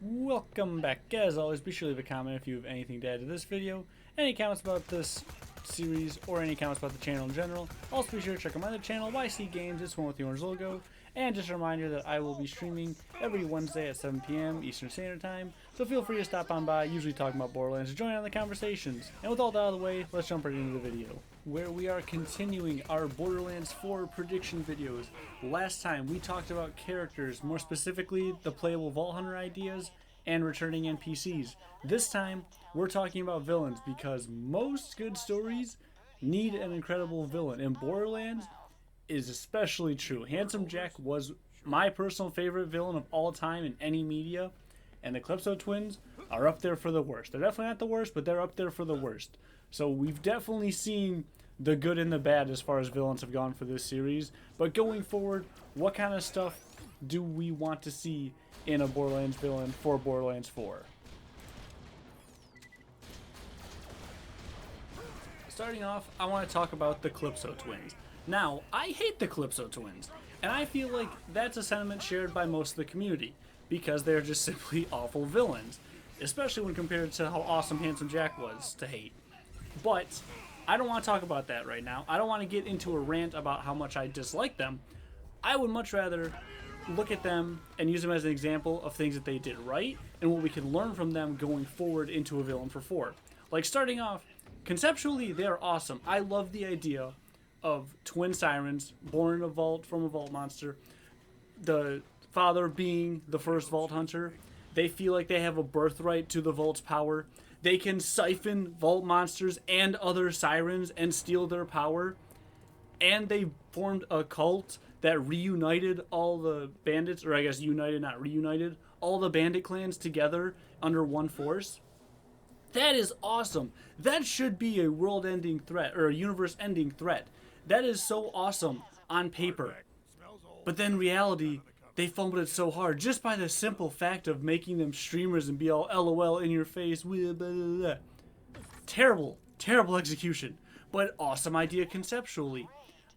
Welcome back. As always, be sure to leave a comment if you have anything to add to this video, any comments about this series, or any comments about the channel in general. Also be sure to check out my other channel, YC Games, it's one with the orange logo. And just a reminder that I will be streaming every Wednesday at 7 p.m. Eastern Standard Time, so feel free to stop on by, usually talking about Borderlands, to join in the conversations. And with all that out of the way, let's jump right into the video, where we are continuing our Borderlands 4 prediction videos. Last time we talked about characters, more specifically the playable Vault Hunter ideas and returning NPCs. This time we're talking about villains, because most good stories need an incredible villain, and Borderlands is especially true. Handsome Jack was my personal favorite villain of all time in any media, and the Clipo Twins are up there for the worst. They're definitely not the worst, but they're up there for the worst. So we've definitely seen the good and the bad as far as villains have gone for this series. But going forward, what kind of stuff do we want to see in a Borderlands villain for Borderlands 4? Starting off, I want to talk about the Clipo Twins. Now, I hate the Clipo Twins, and I feel like that's a sentiment shared by most of the community, because they're just simply awful villains, especially when compared to how awesome Handsome Jack was to hate. But I don't want to talk about that right now. I don't want to get into a rant about how much I dislike them. I would much rather look at them and use them as an example of things that they did right and what we can learn from them going forward into a villain for 4. Like, starting off, conceptually, they are awesome. I love the idea of twin sirens born in a vault from a vault monster, the father being the first vault hunter. They feel like they have a birthright to the vault's power. They can siphon vault monsters and other sirens and steal their power. And they formed a cult that reunited all the bandits, or I guess united, not reunited, all the bandit clans together under one force. That is awesome. That should be a world-ending threat, or a universe-ending threat. That is so awesome on paper. But then reality, they fumbled it so hard, just by the simple fact of making them streamers and be all LOL in your face. Blah, blah, blah. Terrible, terrible execution, but awesome idea conceptually.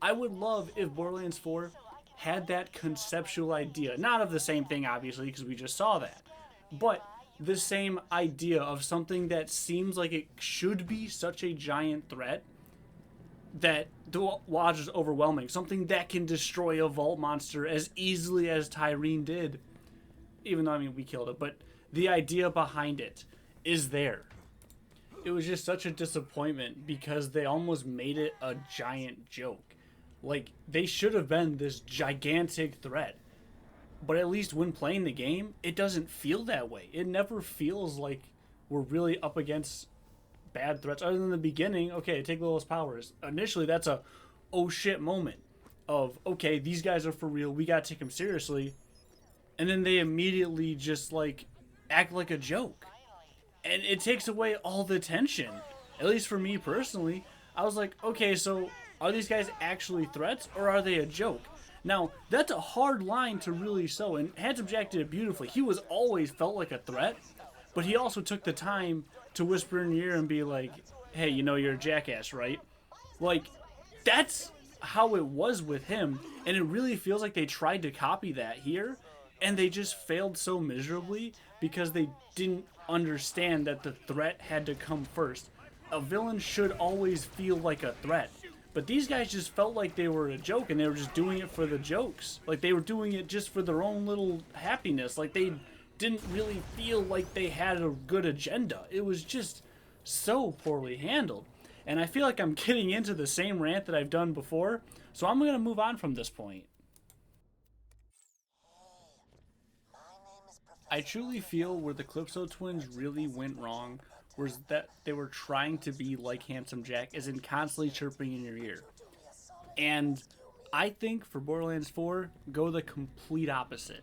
I would love if Borderlands 4 had that conceptual idea. Not of the same thing, obviously, because we just saw that. But the same idea of something that seems like it should be such a giant threat that the odds is overwhelming. Something that can destroy a vault monster as easily as Tyrene did. Even though, I mean, we killed it. But the idea behind it is there. It was just such a disappointment because they almost made it a giant joke. Like, they should have been this gigantic threat. But at least when playing the game, it doesn't feel that way. It never feels like we're really up against bad threats, other than the beginning. Okay, take Lilith's powers. Initially, that's a oh shit moment of, okay, these guys are for real, we gotta take them seriously. And then they immediately just, like, act like a joke. And it takes away all the tension. At least for me personally. I was like, okay, so are these guys actually threats, or are they a joke? Now, that's a hard line to really sew, and Handsome Jack did it beautifully. He was always felt like a threat, but he also took the time to whisper in your ear and be like, hey, you know you're a jackass, right? Like, that's how it was with him, and it really feels like they tried to copy that here, and they just failed so miserably because they didn't understand that the threat had to come first. A villain should always feel like a threat. But these guys just felt like they were a joke, and they were just doing it for the jokes. Like, they were doing it just for their own little happiness. Like, they didn't really feel like they had a good agenda. It was just so poorly handled. And I feel like I'm getting into the same rant that I've done before, so I'm going to move on from this point. I truly feel where the Clipo Twins really went wrong was that they were trying to be like Handsome Jack, as in constantly chirping in your ear. And I think for Borderlands 4, go the complete opposite.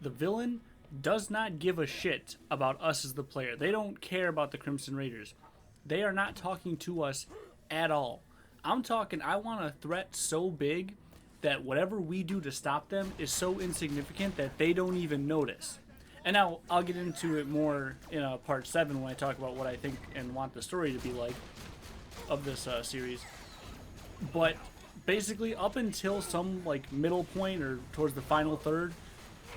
The villain does not give a shit about us as the player. They don't care about the Crimson Raiders. They are not talking to us at all. I'm talking, I want a threat so big that whatever we do to stop them is so insignificant that they don't even notice. And now I'll get into it more in part 7 when I talk about what I think and want the story to be like of this series. But basically, up until some like middle point or towards the final third,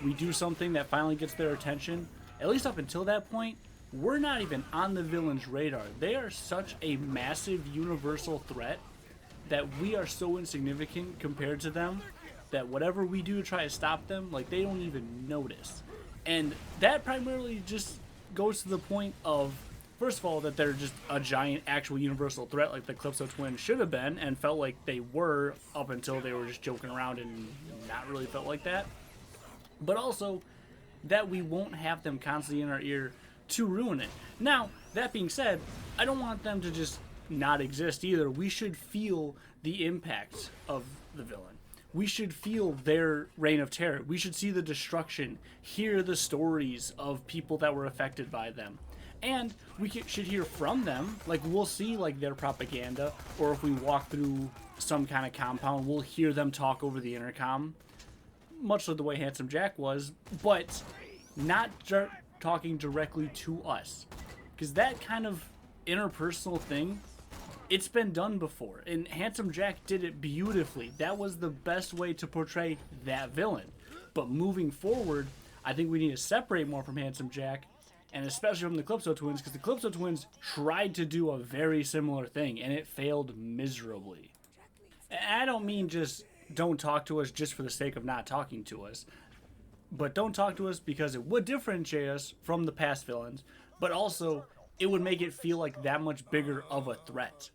we do something that finally gets their attention, at least up until that point, we're not even on the villain's radar. They are such a massive universal threat that we are so insignificant compared to them that whatever we do to try to stop them, like, they don't even notice. And that primarily just goes to the point of, first of all, that they're just a giant actual universal threat like the Clipo Twins should have been and felt like they were up until they were just joking around and not really felt like that. But also that we won't have them constantly in our ear to ruin it. Now, that being said, I don't want them to just not exist either. We should feel the impact of the villain. We should feel their reign of terror. We should see the destruction, hear the stories of people that were affected by them. And we should hear from them. Like, we'll see, like, their propaganda, or if we walk through some kind of compound, we'll hear them talk over the intercom, much like the way Handsome Jack was, but not talking directly to us. Because that kind of interpersonal thing, it's been done before, and Handsome Jack did it beautifully. That was the best way to portray that villain. But moving forward, I think we need to separate more from Handsome Jack, and especially from the Clipo Twins, because the Clipo Twins tried to do a very similar thing, and it failed miserably. And I don't mean just don't talk to us just for the sake of not talking to us, but don't talk to us because it would differentiate us from the past villains, but also it would make it feel like that much bigger of a threat.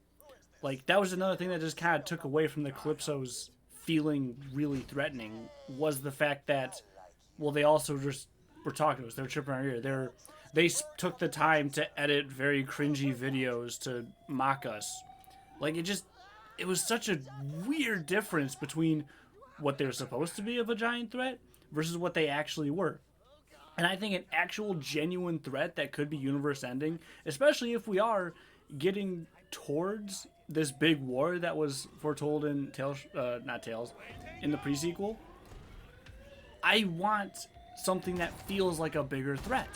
Like, that was another thing that just kind of took away from the Calypso's feeling really threatening, was the fact that, well, they also just were talking to us. They were tripping our ear. They took the time to edit very cringy videos to mock us. Like, it was such a weird difference between what they're supposed to be of a giant threat versus what they actually were. And I think an actual genuine threat that could be universe ending, especially if we are getting towards this big war that was foretold in in the pre-sequel, I want something that feels like a bigger threat.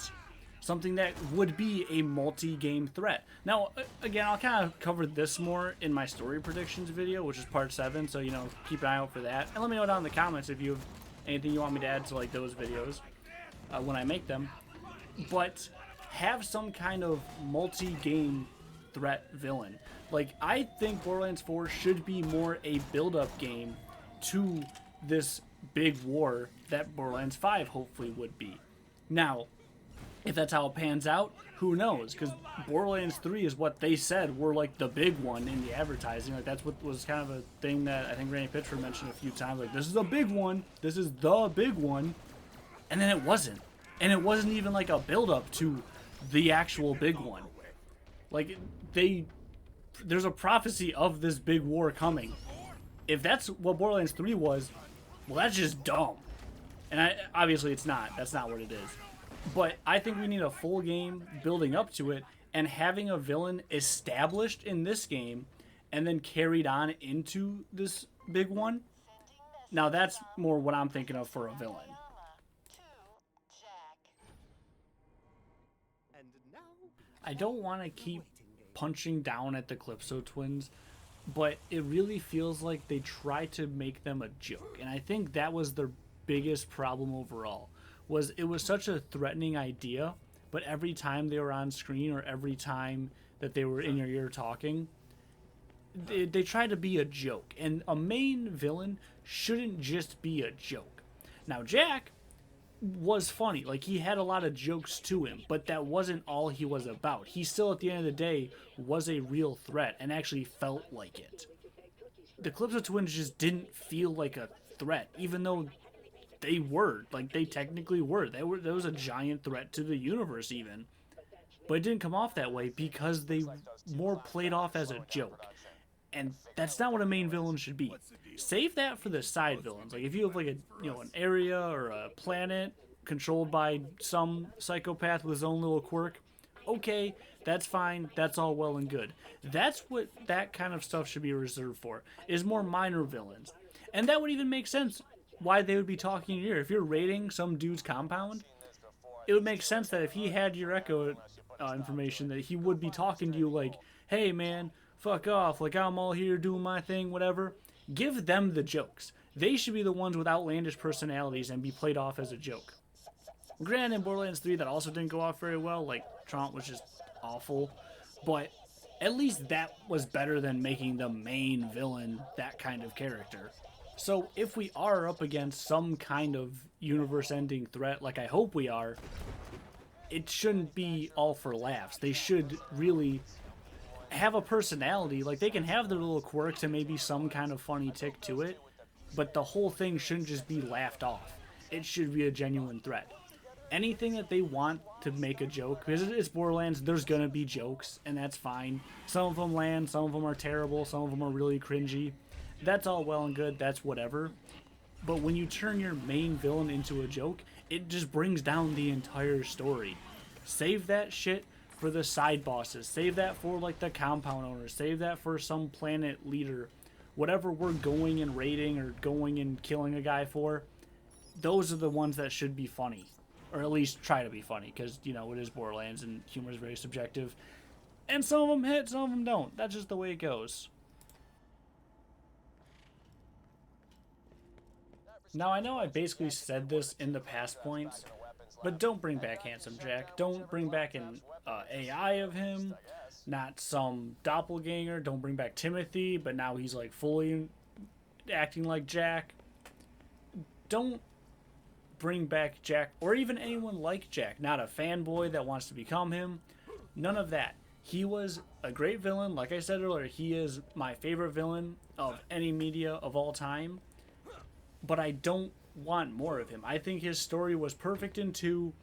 Something that would be a multi-game threat. Now, again, I'll kind of cover this more in my story predictions video, which is part 7, so, keep an eye out for that. And let me know down in the comments if you have anything you want me to add to, like, those videos when I make them. But have some kind of multi-game threat villain. Like, I think Borderlands 4 should be more a build-up game to this big war that Borderlands 5 hopefully would be. Now, if that's how it pans out, who knows? Because Borderlands 3 is what they said were, like, the big one in the advertising. Like, that's what was kind of a thing that I think Randy Pitchford mentioned a few times. Like, this is a big one. This is the big one. And then it wasn't. And it wasn't even, like, a build-up to the actual big one. Like, there's a prophecy of this big war coming. If that's what Borderlands 3 was, well, that's just dumb. And obviously it's not. That's not what it is. But I think we need a full game building up to it, and having a villain established in this game and then carried on into this big one. Now that's more what I'm thinking of for a villain. I don't want to keep punching down at the Clipo Twins, but it really feels like they try to make them a joke. And I think that was their biggest problem overall. It was such a threatening idea, but every time they were on screen or every time that they were in your ear talking, they tried to be a joke. And a main villain shouldn't just be a joke. Now, Jack was funny. Like, he had a lot of jokes to him, but that wasn't all he was about. He still, at the end of the day, was a real threat and actually felt like it. The Clipo Twins just didn't feel like a threat, even though they were. Like, they technically were. There was a giant threat to the universe, even. But it didn't come off that way because they more played off as a joke. And that's not what a main villain should be. Save that for the side villains. Like, if you have, like, an area or a planet controlled by some psychopath with his own little quirk, okay, that's fine. That's all well and good. That's what that kind of stuff should be reserved for, is more minor villains. And that would even make sense why they would be talking in your ear. If you're raiding some dude's compound, it would make sense that if he had your echo information, that he would be talking to you like, hey man, fuck off, like, I'm all here doing my thing, whatever. Give them the jokes. They should be the ones with outlandish personalities and be played off as a joke. Granted, in Borderlands 3, that also didn't go off very well. Like, Trump was just awful. But at least that was better than making the main villain that kind of character. So if we are up against some kind of universe-ending threat, like I hope we are, it shouldn't be all for laughs. They should really have a personality. Like, they can have their little quirks and maybe some kind of funny tick to it, but the whole thing shouldn't just be laughed off. It should be a genuine threat. Anything that they want to make a joke, because it's Borderlands, there's gonna be jokes, and that's fine. Some of them land, some of them are terrible, some of them are really cringy. That's all well and good, that's whatever. But when you turn your main villain into a joke, it just brings down the entire story. Save that shit for the side bosses. Save that for, like, the compound owners. Save that for some planet leader. Whatever we're going and raiding or going and killing a guy for, those are the ones that should be funny. Or at least try to be funny, because, you know, it is Borderlands and humor is very subjective. And some of them hit, some of them don't. That's just the way it goes. Now, I know I basically said this in the past points, but don't bring back Handsome Jack. Don't bring back an AI of him, not some doppelganger. Don't bring back Timothy, but now he's, like, fully acting like Jack. Don't bring back Jack, or even anyone like Jack. Not a fanboy that wants to become him. None of that. He was a great villain. Like I said earlier, he is my favorite villain of any media of all time. But I don't want more of him. I think his story was perfect in 2.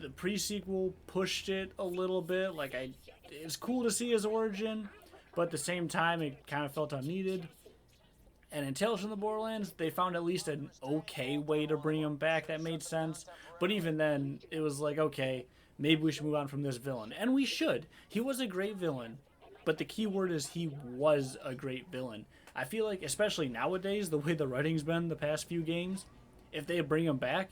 The pre-sequel pushed it a little bit. Like, it's cool to see his origin, but at the same time, it kind of felt unneeded. And in Tales from the Borderlands, they found at least an okay way to bring him back that made sense. But even then, it was like, okay, maybe we should move on from this villain. And we should. He was a great villain. But the key word is he was a great villain. I feel like, especially nowadays, the way the writing's been the past few games, if they bring him back,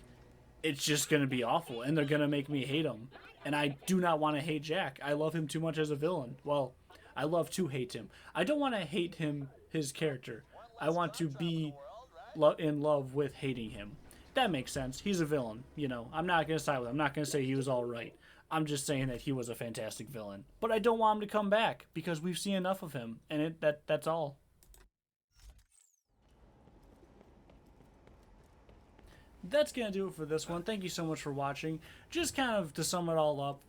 it's just going to be awful. And they're going to make me hate him. And I do not want to hate Jack. I love him too much as a villain. Well, I love to hate him. I don't want to hate him, his character. I want to be in love with hating him. That makes sense. He's a villain. You know, I'm not going to side with him. I'm not going to say he was all right. I'm just saying that he was a fantastic villain. But I don't want him to come back because we've seen enough of him. And that's all. That's going to do it for this one. Thank you so much for watching. Just kind of to sum it all up,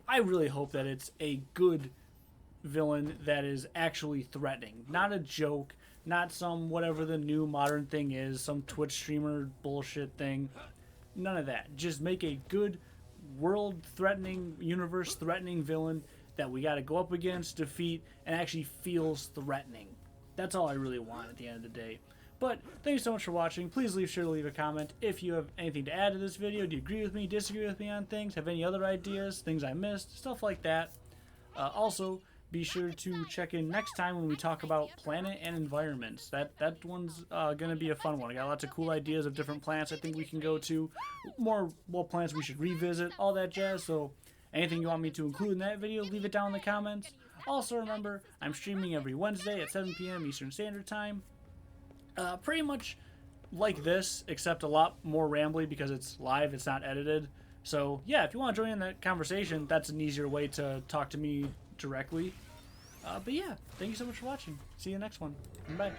I really hope that it's a good villain that is actually threatening. Not a joke. Not some whatever the new modern thing is, some Twitch streamer bullshit thing. None of that. Just make a good world-threatening, universe-threatening villain that we got to go up against, defeat, and actually feels threatening. That's all I really want at the end of the day. But thank you so much for watching. Please leave sure to leave a comment if you have anything to add to this video. Do you agree with me, disagree with me on things, have any other ideas, things I missed, stuff like that. Also, be sure to check in next time when we talk about planet and environments. That one's going to be a fun one. I got lots of cool ideas of different planets I think we can go to. More planets we should revisit, all that jazz. So anything you want me to include in that video, leave it down in the comments. Also remember, I'm streaming every Wednesday at 7 p.m. Eastern Standard Time. Pretty much like this, except a lot more rambly because it's live, it's not edited. So yeah, if you want to join in that conversation, that's an easier way to talk to me directly. But yeah, thank you so much for watching. See you next one. Bye.